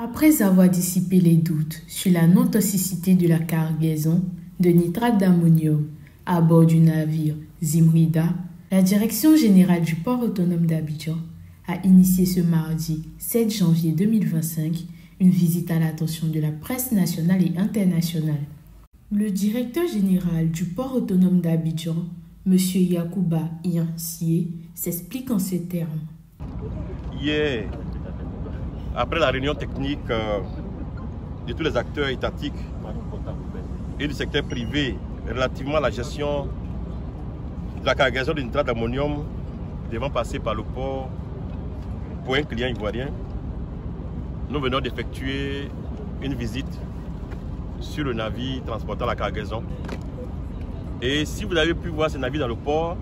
Après avoir dissipé les doutes sur la non-toxicité de la cargaison de nitrate d'ammonium à bord du navire Zimrida, la Direction générale du port autonome d'Abidjan a initié ce mardi 7 janvier 2025 une visite à l'attention de la presse nationale et internationale. Le directeur général du port autonome d'Abidjan, M. Yacouba Iansié, s'explique en ces termes. Hier, après la réunion technique de tous les acteurs étatiques et du secteur privé relativement à la gestion de la cargaison de nitrate d'ammonium devant passer par le port pour un client ivoirien, nous venons d'effectuer une visite sur le navire transportant la cargaison. Et si vous avez pu voir ce navire dans le port,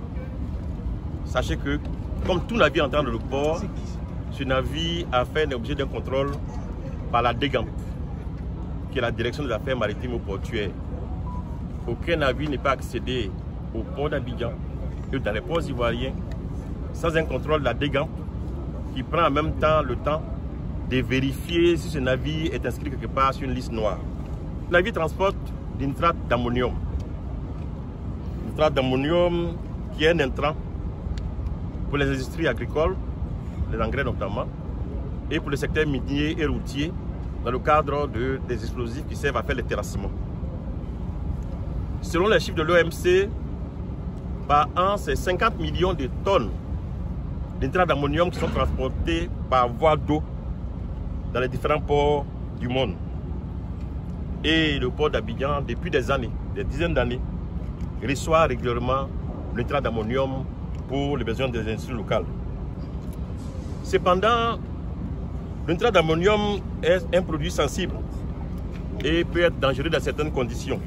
sachez que, comme tout navire entrant dans le port, ce navire a fait l'objet d'un contrôle par la DGAMP, qui est la Direction des affaires maritimes et portuaires. Aucun navire n'est pas accédé au port d'Abidjan et dans les ports ivoiriens sans un contrôle de la DGAMP qui prend en même temps le temps de vérifier si ce navire est inscrit quelque part sur une liste noire. Le navire transporte du nitrate d'ammonium. Le nitrate d'ammonium qui est un intrant pour les industries agricoles, les engrais notamment, et pour le secteur minier et routier dans le cadre des explosifs qui servent à faire les terrassements. Selon les chiffres de l'OMC, par an, c'est 50 millions de tonnes de nitrate d'ammonium qui sont transportées par voie d'eau dans les différents ports du monde. Et le port d'Abidjan, depuis des années, des dizaines d'années, reçoit régulièrement le nitrate d'ammonium pour les besoins des industries locales. Cependant, le nitrate d'ammonium est un produit sensible et peut être dangereux dans certaines conditions.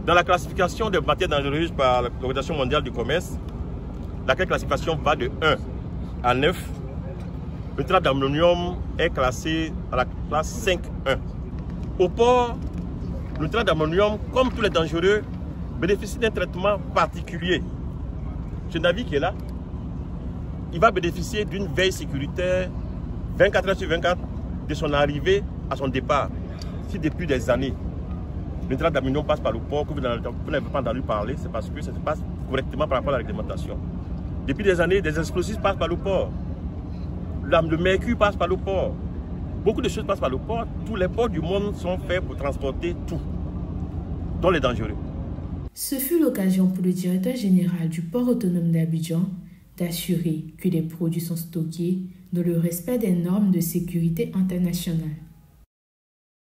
Dans la classification des matières dangereuses par l'Organisation mondiale du commerce, laquelle classification va de 1 à 9, le nitrate d'ammonium est classé à la classe 5.1. Au port, le nitrate d'ammonium, comme tous les dangereux, bénéficie d'un traitement particulier. Ce navire qui est là, il va bénéficier d'une veille sécuritaire 24 heures sur 24 de son arrivée à son départ. Si depuis des années, le nitrate d'ammonium passe par le port, que vous n'avez pas entendu parler, c'est parce que ça se passe correctement par rapport à la réglementation. Depuis des années, des explosifs passent par le port. Le mercure passe par le port. Beaucoup de choses passent par le port. Tous les ports du monde sont faits pour transporter tout, dont les dangereux. Ce fut l'occasion pour le directeur général du port autonome d'Abidjan d'assurer que les produits sont stockés dans le respect des normes de sécurité internationale.